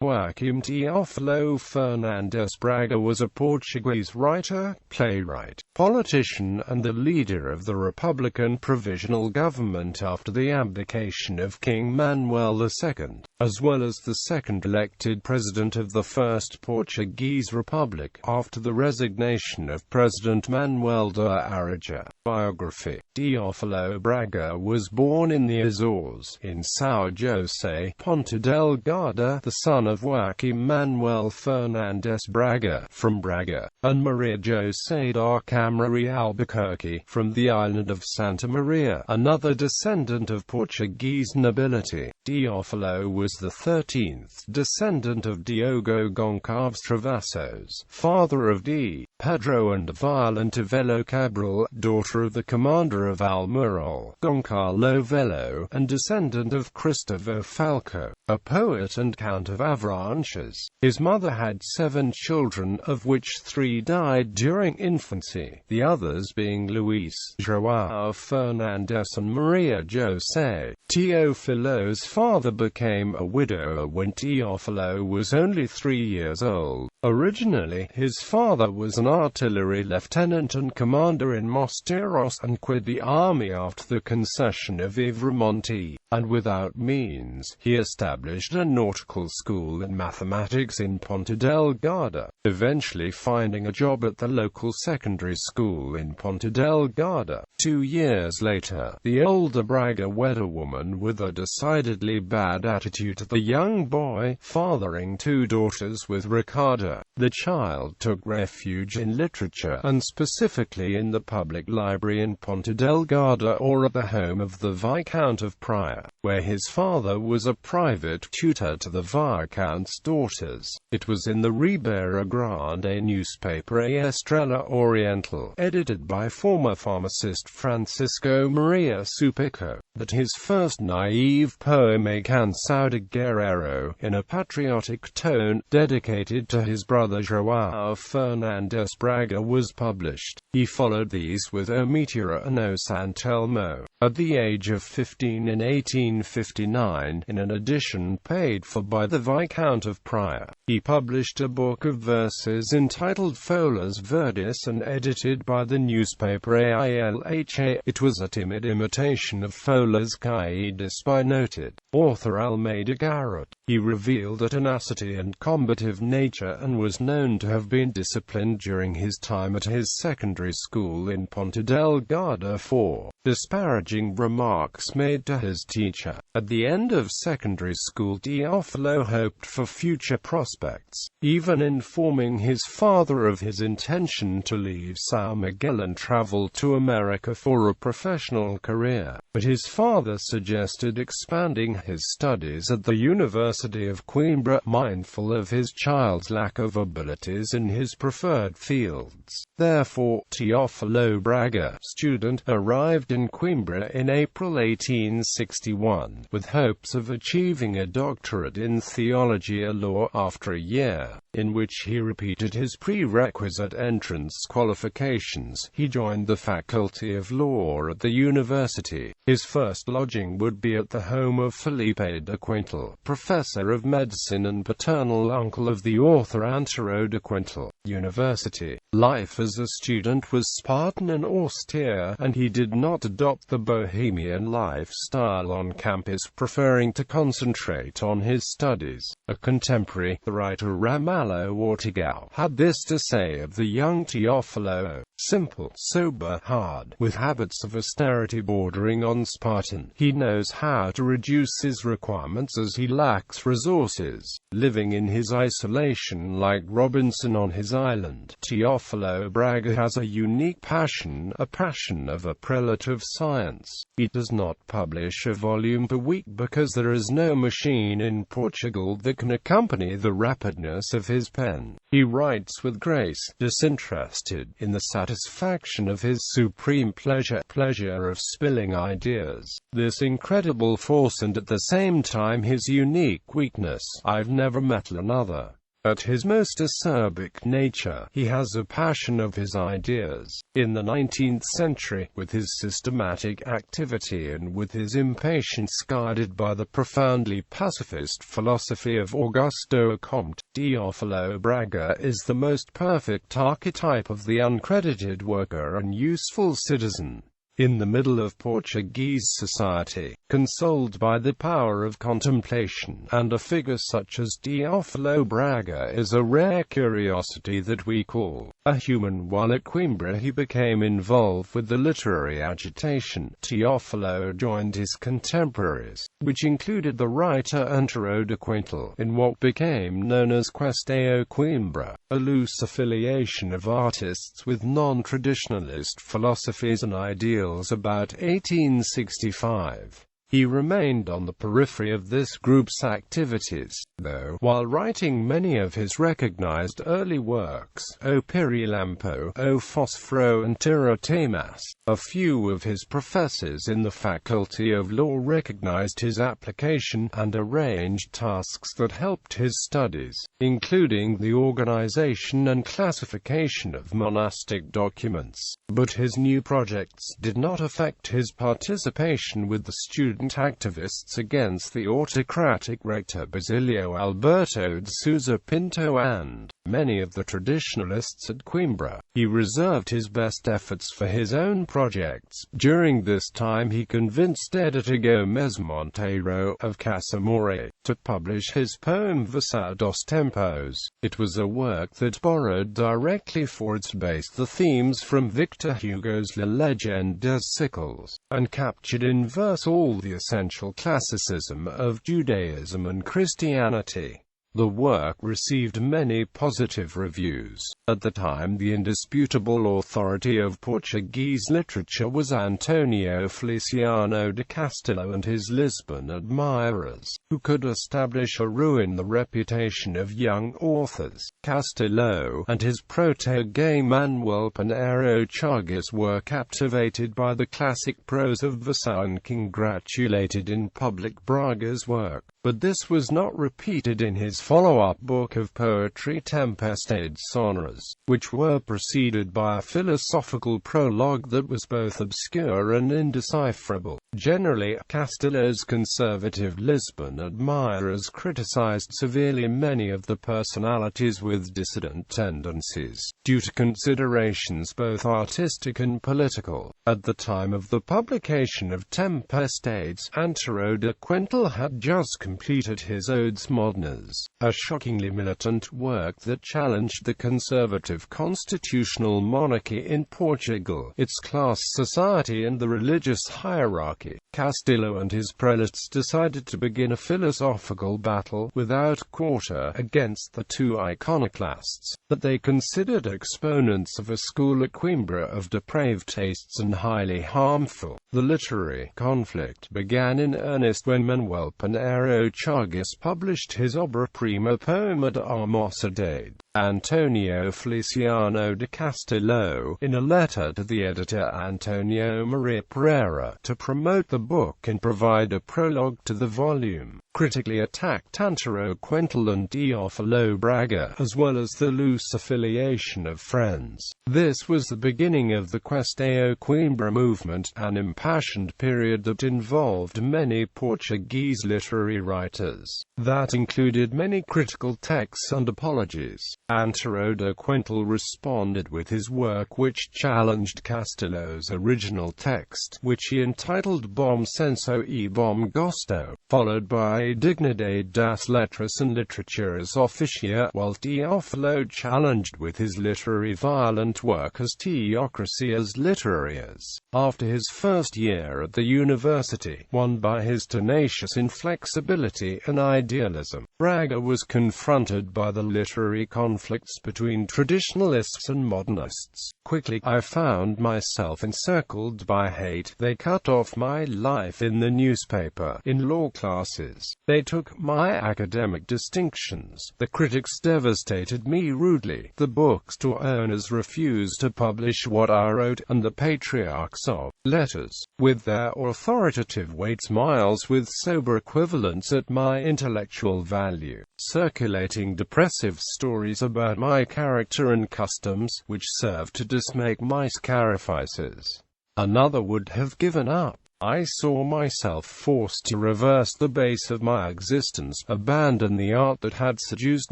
Joaquim Teófilo Fernandes Braga was a Portuguese writer, playwright, politician and the leader of the Republican Provisional Government after the abdication of King Manuel II, as well as the second elected president of the First Portuguese Republic, after the resignation of President Manuel de Arriaga. Biography. Teófilo Braga was born in the Azores, in São José, Ponta Delgada, the son of Joaquim Manuel Fernandes Braga, from Braga, and Maria José da Câmara Albuquerque, from the island of Santa Maria, another descendant of Portuguese nobility. Teófilo was the 13th descendant of Diogo Gonçalves Travassos, father of D. Pedro and Violenta Velho Cabral, daughter of the commander of Almirol, Goncalo Velho, and descendant of Cristóvão Falco, a poet and Count of Avranches. His mother had 7 children, of which 3 died during infancy, the others being Luis, João Fernandes and Maria José. Teófilo's father became a widower when Teófilo was only 3 years old. Originally, his father was an artillery lieutenant and commander in Mosteiros and quit the army after the concession of Ivramonte, and without means, he established a nautical school and mathematics in Ponta Delgada, eventually finding a job at the local secondary school in Ponta Delgada. 2 years later, the older Braga wed a woman with a decidedly bad attitude to the young boy, fathering 2 daughters with Ricardo. The child took refuge in literature, and specifically in the public library in Ponta Delgada or at the home of the Viscount of Praia, where his father was a private tutor to the Viscount's daughters. It was in the Ribeira Grande newspaper A Estrela Oriental, edited by former pharmacist Francisco Maria Supico, that his first naive poem A Canção de Guerreiro, in a patriotic tone, dedicated to his brother João Fernandes Braga, was published. He followed these with O Meteora and O Santelmo. At the age of 15 in 1859, in an edition paid for by the Viscount of Praia, he published a book of verses entitled Folhas Verdes and edited by the newspaper AILHA. It was a timid imitation of Folhas Caídas by noted author Almeida Garrett. He revealed a tenacity and combative nature and was known to have been disciplined during his time at his secondary school in Ponta Delgada for disparaging remarks made to his teacher. At the end of secondary school, Teófilo hoped for future prospects, even informing his father of his intention to leave São Miguel and travel to America for a professional career. But his father suggested expanding his studies at the University of Coimbra, mindful of his child's lack of abilities in his preferred fields. Therefore, Teófilo Braga, student, arrived in Coimbra in April 1861, with hopes of achieving a doctorate in theology or law after a year, in which he repeated his prerequisite entrance qualifications. He joined the Faculty of Law at the university. His first lodging would be at the home of Felipe de Quintal, professor of medicine and paternal uncle of the author Antero de Quintal. University life as a student was Spartan and austere, and he did not adopt the bohemian lifestyle on campus, preferring to concentrate on his studies. A contemporary, the writer Ramalho Ortigão, had this to say of the young Teófilo: simple, sober, hard, with habits of austerity bordering on Spartan. He knows how to reduce his requirements as he lacks resources, living in his isolation like Robinson on his island. Teófilo Braga has a unique passion, a passion of a prelate of science. He does not publish a volume per week because there is no machine in Portugal that can accompany the rapidness of his pen. He writes with grace, disinterested, in the satisfaction of his supreme pleasure of spilling ideas. This incredible force and at the same time his unique weakness. I've never met another At his most acerbic nature, he has a passion of his ideas. In the 19th century, with his systematic activity and with his impatience guided by the profoundly pacifist philosophy of Augusto Comte, Teófilo Braga is the most perfect archetype of the uncredited worker and useful citizen. In the middle of Portuguese society, consoled by the power of contemplation, and a figure such as Teófilo Braga is a rare curiosity that we call a human. While at Coimbra he became involved with the literary agitation. Teófilo joined his contemporaries, which included the writer Antero de Quintal, in what became known as Questão Coimbra, a loose affiliation of artists with non-traditionalist philosophies and ideals about 1865. He remained on the periphery of this group's activities, though, while writing many of his recognized early works, O Pirilampo, O Fósforo and Tiratemas, a few of his professors in the Faculty of Law recognized his application, and arranged tasks that helped his studies, including the organization and classification of monastic documents. But his new projects did not affect his participation with the student activists against the autocratic rector Basilio Alberto de Sousa Pinto and many of the traditionalists at Coimbra. He reserved his best efforts for his own projects. During this time he convinced editor Gomes Monteiro of Casamore to publish his poem Verso dos Tempos. It was a work that borrowed directly for its base the themes from Victor Hugo's La Légende des Siècles, and captured in verse all the essential classicism of Judaism and Christianity. The work received many positive reviews. At the time, the indisputable authority of Portuguese literature was Antonio Feliciano de Castilho and his Lisbon admirers, who could establish or ruin the reputation of young authors. Castilho and his protege Manuel Pinheiro Chagas were captivated by the classic prose of Verso and congratulated in public Braga's work. But this was not repeated in his follow-up book of poetry Tempestades Sonoras, which were preceded by a philosophical prologue that was both obscure and indecipherable. Generally, Castilho's conservative Lisbon admirers criticized severely many of the personalities with dissident tendencies, due to considerations both artistic and political. At the time of the publication of Tempestades, Antero de Quintal had just completed his Odes Modernas, a shockingly militant work that challenged the conservative constitutional monarchy in Portugal, its class society and the religious hierarchy. Castilho and his prelates decided to begin a philosophical battle, without quarter, against the two iconoclasts, that they considered exponents of a school at Coimbra of depraved tastes and highly harmful. The literary conflict began in earnest when Manuel Pinheiro Chagas published his obra prima poema de Mocidade. Antonio Feliciano de Castilho, in a letter to the editor Antonio Maria Pereira, to promote the book and provide a prologue to the volume, critically attacked Antero Quintal and Teófilo Braga, as well as the loose affiliation of friends. This was the beginning of the Questão Coimbra movement, an impassioned period that involved many Portuguese literary writers. That included many critical texts and apologies. Antero de Quintal responded with his work which challenged Castilho's original text, which he entitled Bom Senso e Bom Gosto, followed by Dignidade das Letras and Literaturas Officia, while Teófilo challenged with his literary violent work as Teocracias Literarias. After his first year at the university, won by his tenacious inflexibility and idealism, Braga was confronted by the literary conflicts between traditionalists and modernists. Quickly, I found myself encircled by hate. They cut off my life in the newspaper, in law classes. They took my academic distinctions. The critics devastated me rudely. The bookstore owners refused to publish what I wrote, and the patriarchs of letters, with their authoritative weight, smiles with sober equivalence attempts at my intellectual value, circulating depressive stories about my character and customs, which served to dismay my sacrifices. Another would have given up. I saw myself forced to reverse the base of my existence, abandon the art that had seduced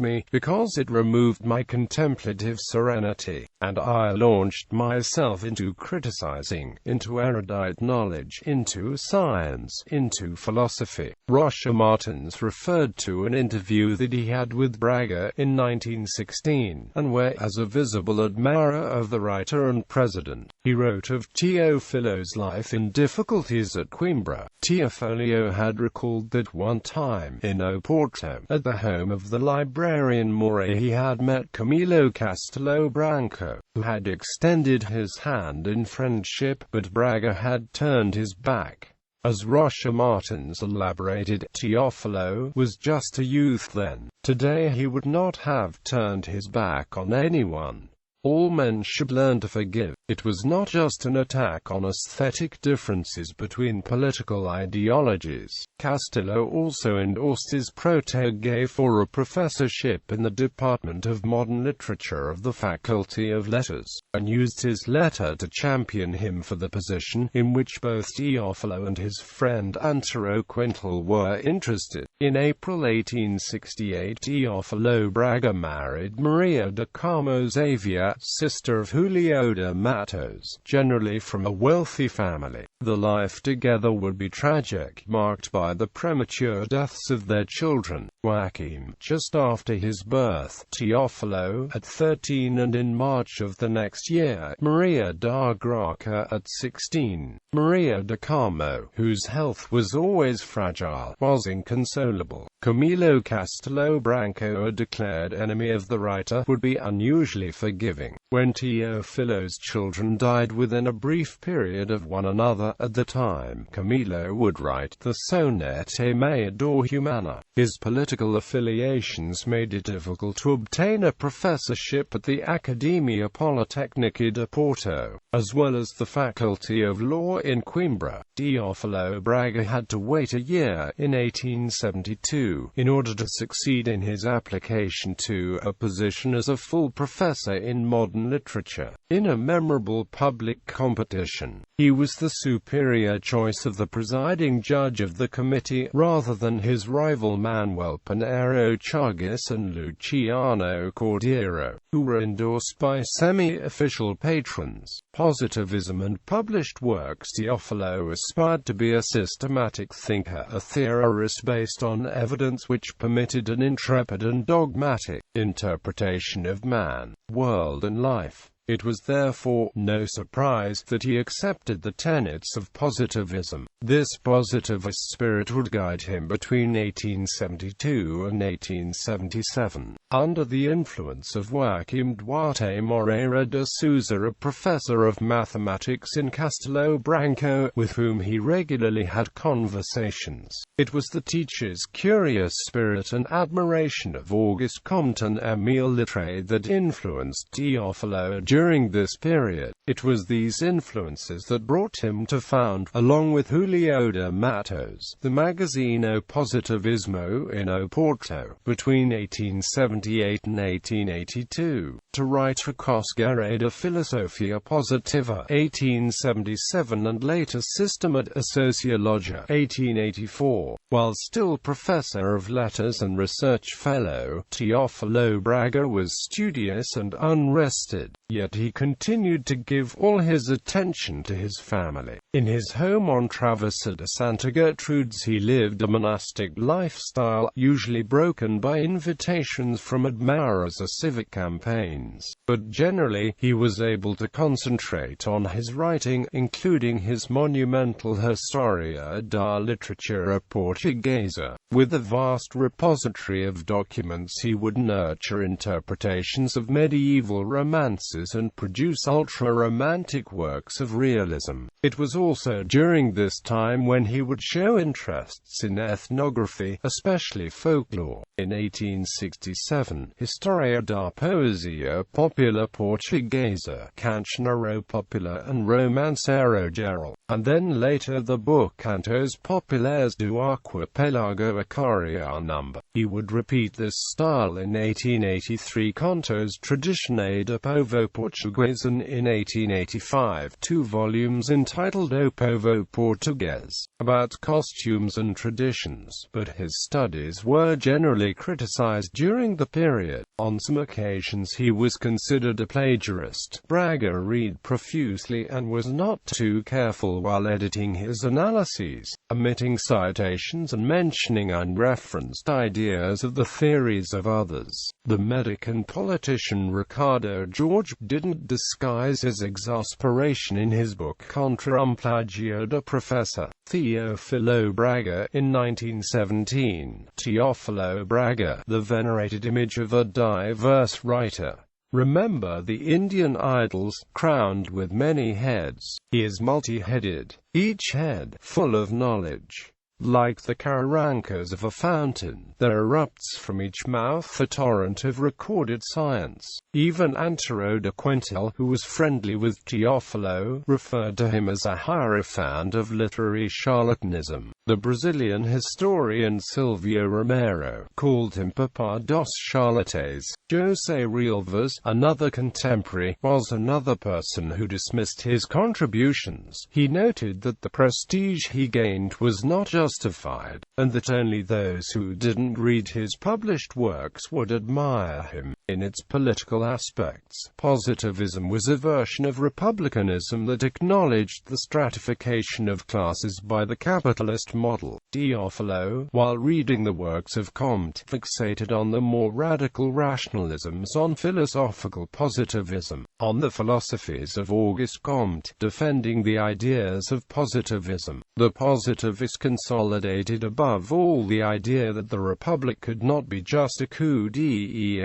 me, because it removed my contemplative serenity, and I launched myself into criticizing, into erudite knowledge, into science, into philosophy. Roger Martins referred to an interview that he had with Braga in 1916, and where, as a visible admirer of the writer and president, he wrote of Teófilo's life in difficulties at Coimbra. Teófilo had recalled that one time, in Oporto, at the home of the librarian Moray, he had met Camilo Castelo Branco, who had extended his hand in friendship, but Braga had turned his back. As Roger Martins elaborated, Teófilo was just a youth then. Today he would not have turned his back on anyone. All men should learn to forgive. It was not just an attack on aesthetic differences between political ideologies. Castelo also endorsed his protégé for a professorship in the Department of Modern Literature of the Faculty of Letters, and used his letter to champion him for the position, in which both Teófilo and his friend Antero Quintal were interested. In April 1868, Teófilo Braga married Maria de Carmo Xavier, sister of Julio de Matos, generally from a wealthy family. The life together would be tragic, marked by the premature deaths of their children, Joaquim, just after his birth, Teófilo, at 13, and in March of the next year, Maria da Graça at 16. Maria de Carmo, whose health was always fragile, was inconsolable. Camilo Castelo Branco, a declared enemy of the writer, would be unusually forgiving. When Teófilo's children died within a brief period of one another, at the time, Camilo would write the Sonete Mayor Humana. His political affiliations made it difficult to obtain a professorship at the Academia Politécnica de Porto, as well as the Faculty of Law in Coimbra. Teófilo Braga had to wait a year, in 1872, in order to succeed in his application to a position as a full professor in modern literature. In a memorable public competition, he was the superior choice of the presiding judge of the committee, rather than his rival Manuel Pinheiro Chagas and Luciano Cordeiro, who were endorsed by semi-official patrons. Positivism and published works. Teófilo aspired to be a systematic thinker, a theorist based on evidence which permitted an intrepid and dogmatic interpretation of man, world and life. It was therefore no surprise that he accepted the tenets of positivism. This positivist spirit would guide him between 1872 and 1877. Under the influence of Joaquim Duarte Moreira de Souza, a professor of mathematics in Castelo Branco, with whom he regularly had conversations, it was the teacher's curious spirit and admiration of Auguste Comte and Émile Littré that influenced Teófilo during this period. It was these influences that brought him to found, along with Julio de Matos, the Magazine Positivismo in Oporto, between 1878 and 1882, to write a Cosguerre de Filosofia Positiva, 1877, and later Systemat Sociologia, 1884. While still professor of letters and research fellow, Teófilo Braga was studious and unrested, yet he continued to give all his attention to his family. In his home on Travessa de Santa Gertrudes he lived a monastic lifestyle, usually broken by invitations from admirers or civic campaigns, but generally, he was able to concentrate on his writing, including his monumental Historia da Literatura Portuguesa. With a vast repository of documents, he would nurture interpretations of medieval romances and produce ultra-romantic works of realism. It was also during this time when he would show interests in ethnography, especially folklore. In 1867, Historia da Poesia Popular Portuguesa, Cancioneiro Popular and Romanceiro Geral, and then later the book Cantos Populares do Arquipelago Acarianumber. He would repeat this style in 1883 Contos Tradicionais do Povo Português, and in 1885 two volumes entitled O Povo Português, about costumes and traditions, but his studies were generally criticized during the period. On some occasions he was considered a plagiarist. Braga read profusely and was not too careful while editing his analyses, omitting citations and mentioning unreferenced ideas of the theories of others. The medic and politician Ricardo Jorge didn't disguise his exasperation in his book Contra um Plagio de Professor Teófilo Braga in 1917. Teófilo Braga, the venerated image of a diverse writer. Remember the Indian idols, crowned with many heads. He is multi-headed, each head full of knowledge. Like the carrancas of a fountain, there erupts from each mouth a torrent of recorded science. Even Antero de Quintal, who was friendly with Teófilo, referred to him as a hierophant of literary charlatanism. The Brazilian historian Silvio Romero called him Papa dos Charlatanes. José Rilvas, another contemporary, was another person who dismissed his contributions. He noted that the prestige he gained was not justified, and that only those who didn't read his published works would admire him. In its political aspects, positivism was a version of republicanism that acknowledged the stratification of classes by the capitalist model. Teófilo, while reading the works of Comte, fixated on the more radical rationalisms, on philosophical positivism, on the philosophies of Auguste Comte, defending the ideas of positivism. The positivists consolidated above all the idea that the republic could not be just a coup d'etat,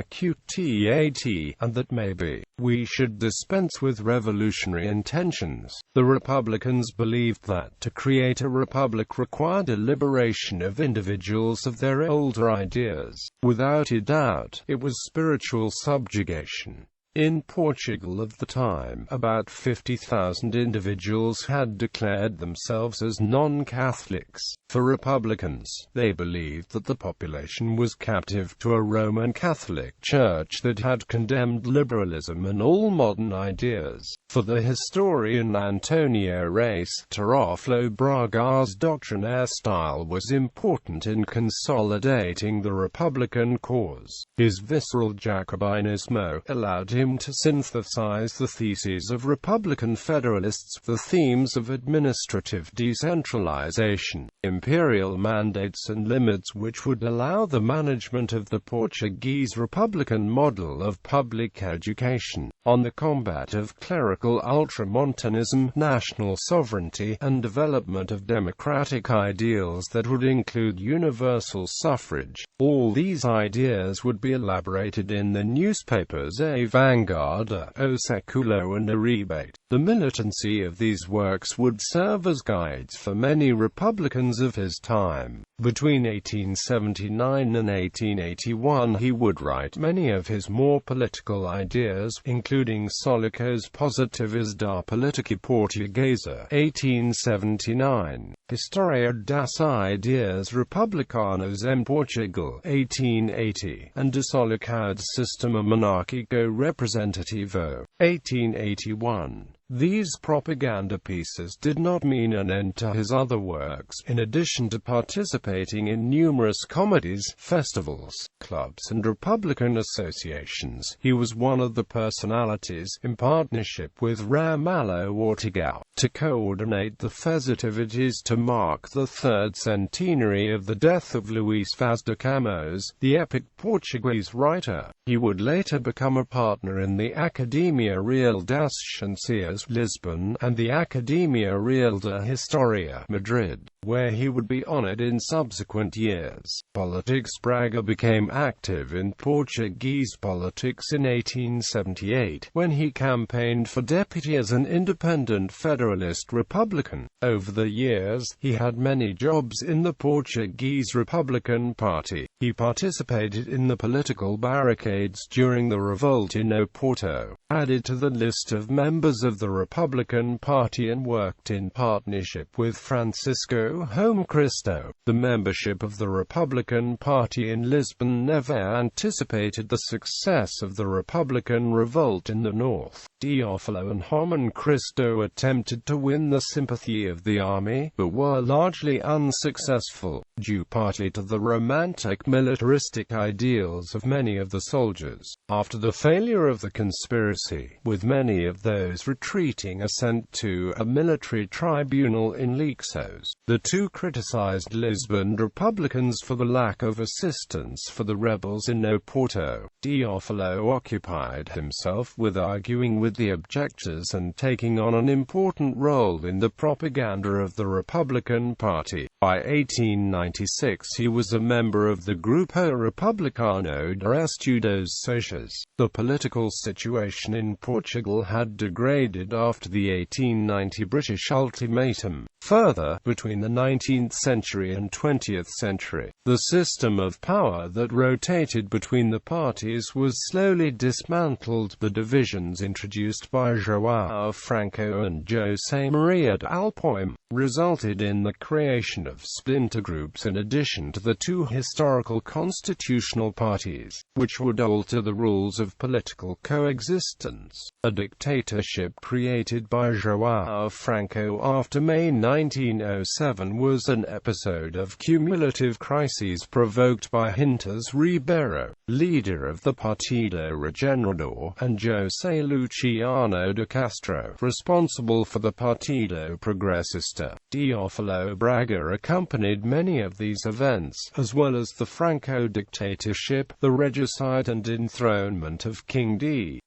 and that maybe we should dispense with revolutionary intentions. The Republicans believed that to create a republic required a liberation of individuals of their older ideas. Without a doubt, it was spiritual subjugation. In Portugal of the time, about 50,000 individuals had declared themselves as non-Catholics. For Republicans, they believed that the population was captive to a Roman Catholic Church that had condemned liberalism and all modern ideas. For the historian Antonio Reis, Teófilo Braga's doctrinaire style was important in consolidating the Republican cause. His visceral Jacobinismo allowed him to synthesize the theses of Republican Federalists, the themes of administrative decentralization, imperial mandates and limits which would allow the management of the Portuguese Republican model of public education, on the combat of clerical ultramontanism, national sovereignty, and development of democratic ideals that would include universal suffrage. All these ideas would be elaborated in the newspapers A Vanguarda, O Seculo and A Rebate. The militancy of these works would serve as guides for many Republicans of his time. Between 1879 and 1881 he would write many of his more political ideas, including Solicos Positivas da Política Portuguesa, 1879, Historia das Ideias Republicanas em Portugal, 1880, and De Solicado Sistema Monárquico Representativo, 1881. These propaganda pieces did not mean an end to his other works. In addition to participating in numerous comedies, festivals, clubs and Republican associations, he was one of the personalities, in partnership with Ramalho Ortigão, to coordinate the festivities to mark the third centenary of the death of Luís Vaz de Camões, the epic Portuguese writer. He would later become a partner in the Academia Real das Ciências, Lisbon, and the Academia Real de Historia, Madrid. where he would be honored in subsequent years. Politics. Braga became active in Portuguese politics in 1878, when he campaigned for deputy as an independent federalist Republican. Over the years, he had many jobs in the Portuguese Republican Party. He participated in the political barricades during the revolt in Oporto, added to the list of members of the Republican Party, and worked in partnership with Francisco Home Cristo. The membership of the Republican Party in Lisbon never anticipated the success of the Republican revolt in the north. Teófilo and Home Cristo attempted to win the sympathy of the army, but were largely unsuccessful, due partly to the romantic militaristic ideals of many of the soldiers. After the failure of the conspiracy, with many of those retreating sent to a military tribunal in Lixos, the two criticized Lisbon Republicans for the lack of assistance for the rebels in Oporto. Teófilo occupied himself with arguing with the objectors and taking on an important role in the propaganda of the Republican Party. By 1896 he was a member of the Grupo Republicano de Estudos Sociais. The political situation in Portugal had degraded after the 1890 British ultimatum. Further, between the 19th century and 20th century, the system of power that rotated between the parties was slowly dismantled. The divisions introduced by João Franco and José Maria de Alpoim resulted in the creation of splinter groups in addition to the two historical constitutional parties, which would alter the rules of political coexistence. A dictatorship created by João Franco after May 1907 was an episode of cumulative crises provoked by Hintas Ribeiro, leader of the Partido Regenerador, and José Luciano de Castro, responsible for the Partido Progressista. Teófilo Braga accompanied many of these events, as well as the Franco dictatorship, the regicide and enthronement of King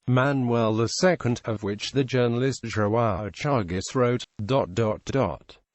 Manuel II, of which the journalist João Chagas wrote,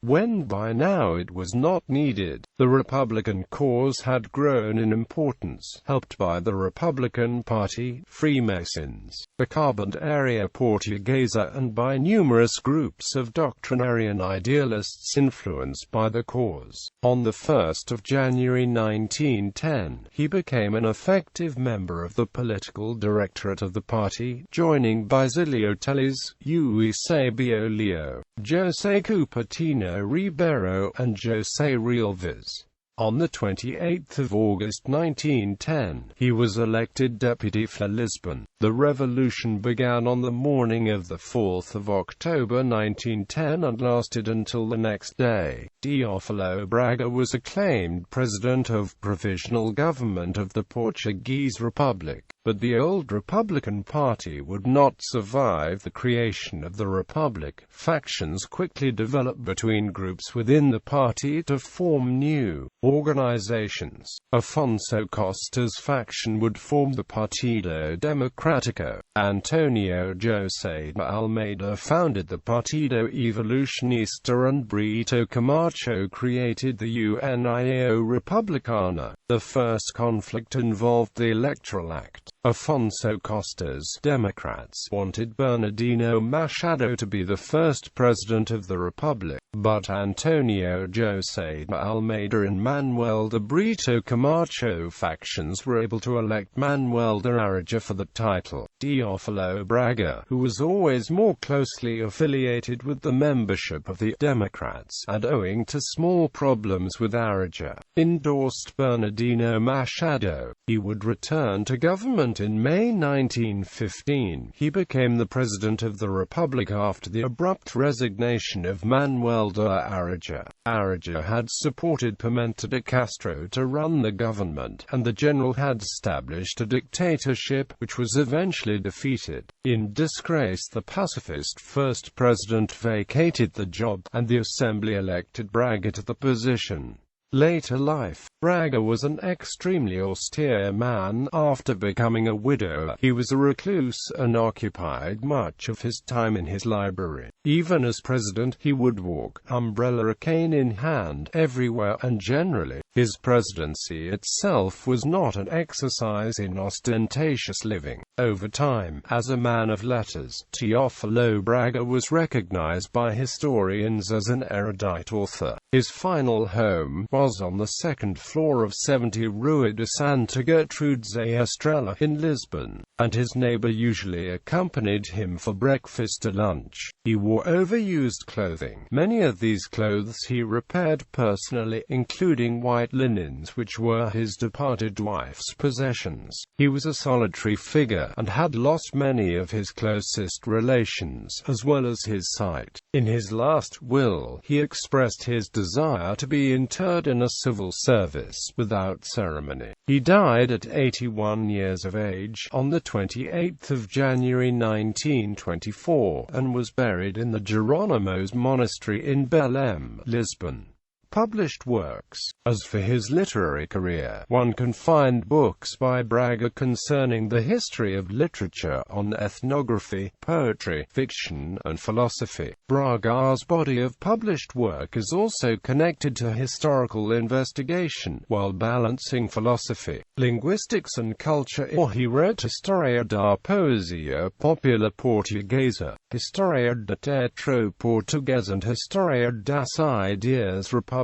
When by now it was not needed, the Republican cause had grown in importance, helped by the Republican Party, Freemasons, the Carpintaria Portuguesa, and by numerous groups of doctrinarian idealists influenced by the cause. On the 1st of January 1910, he became an effective member of the political directorate of the party, joining Basilio Teles, Eusebio Leo, José Cupertino Ribeiro, and José Realves. On 28 August 1910, he was elected deputy for Lisbon. The revolution began on the morning of 4 October 1910 and lasted until the next day. Teófilo Braga was acclaimed President of Provisional Government of the Portuguese Republic. But the old Republican Party would not survive the creation of the Republic. Factions quickly developed between groups within the party to form new organizations. Afonso Costa's faction would form the Partido Democrático. Antonio José de Almeida founded the Partido Evolucionista, and Brito Camacho created the União Republicana. The first conflict involved the Electoral Act. Afonso Costa's Democrats wanted Bernardino Machado to be the first president of the Republic, but Antonio José de Almeida and Manuel de Brito Camacho factions were able to elect Manuel de Arriaga for the title. Teófilo Braga, who was always more closely affiliated with the membership of the Democrats, and owing to small problems with Arriaga, endorsed Bernardino Machado. He would return to government in May 1915. He became the president of the Republic after the abrupt resignation of Manuel de Arriaga. Arriaga had supported Pimenta de Castro to run the government, and the general had established a dictatorship, which was eventually defeated. In disgrace, the pacifist first president vacated the job, and the assembly elected Braga to the position. Later life. Braga was an extremely austere man. After becoming a widower, he was a recluse and occupied much of his time in his library. Even as president, he would walk, umbrella cane in hand, everywhere, and generally, his presidency itself was not an exercise in ostentatious living. Over time, as a man of letters, Teófilo Braga was recognized by historians as an erudite author. His final home was on the second floor of 70 Rua de Santa Gertrudes Estrela in Lisbon, and his neighbor usually accompanied him for breakfast or lunch. He wore overused clothing. Many of these clothes he repaired personally, including white linens which were his departed wife's possessions. He was a solitary figure, and had lost many of his closest relations, as well as his sight. In his last will, he expressed his desire to be interred in a civil service, without ceremony. He died at 81 years of age, on the 28th of January 1924, and was buried in the Jerónimos Monastery in Belém, Lisbon. Published works. As for his literary career, one can find books by Braga concerning the history of literature, on ethnography, poetry, fiction, and philosophy. Braga's body of published work is also connected to historical investigation, while balancing philosophy, linguistics and culture. He wrote História da Poesia Popular Portuguesa, História da Teatro Português, and História das Ideias Republicanas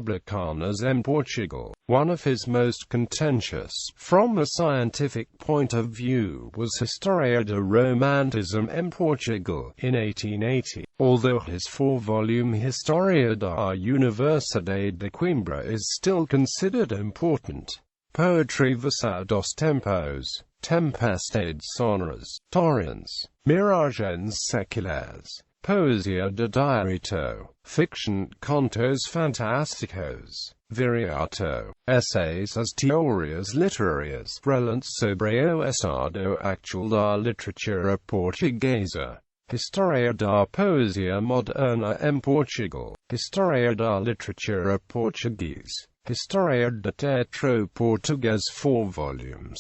em Portugal. One of his most contentious, from a scientific point of view, was História do Romantismo em Portugal, in 1880. Although his four-volume História da Universidade de Coimbra is still considered important. Poetry Versar dos Tempos, Tempestades Sonoras, Torrents, Miragens Seculares, Poesia de Direito, Fiction, Contos Fantásticos, Viriato, Essays as Teorias Literárias, Relance sobre o estado actual da literatura portuguesa, História da Poesia Moderna em Portugal, História da Literatura Portuguesa, História da Teatro Português, 4 volumes.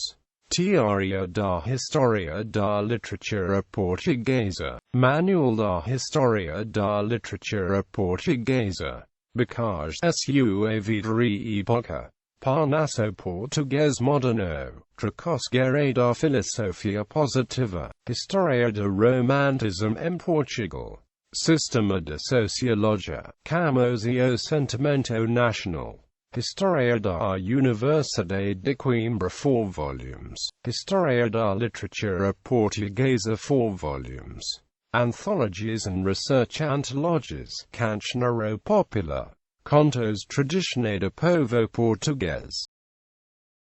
Teoria da História da Literatura Portuguesa, Manual da História da Literatura Portuguesa, Bacage sua vida e época, Parnaso Português Moderno, Tracosguerra da Filosofia Positiva, História do Romantismo em Portugal, Sistema de Sociologia, Camões e o Sentimento Nacional, História da Universidade de Coimbra, 4 volumes. História da Literatura Portuguesa, 4 volumes. Anthologies and research anthologies. Cancioneiro Popular. Contos Tradicionais do Povo Português.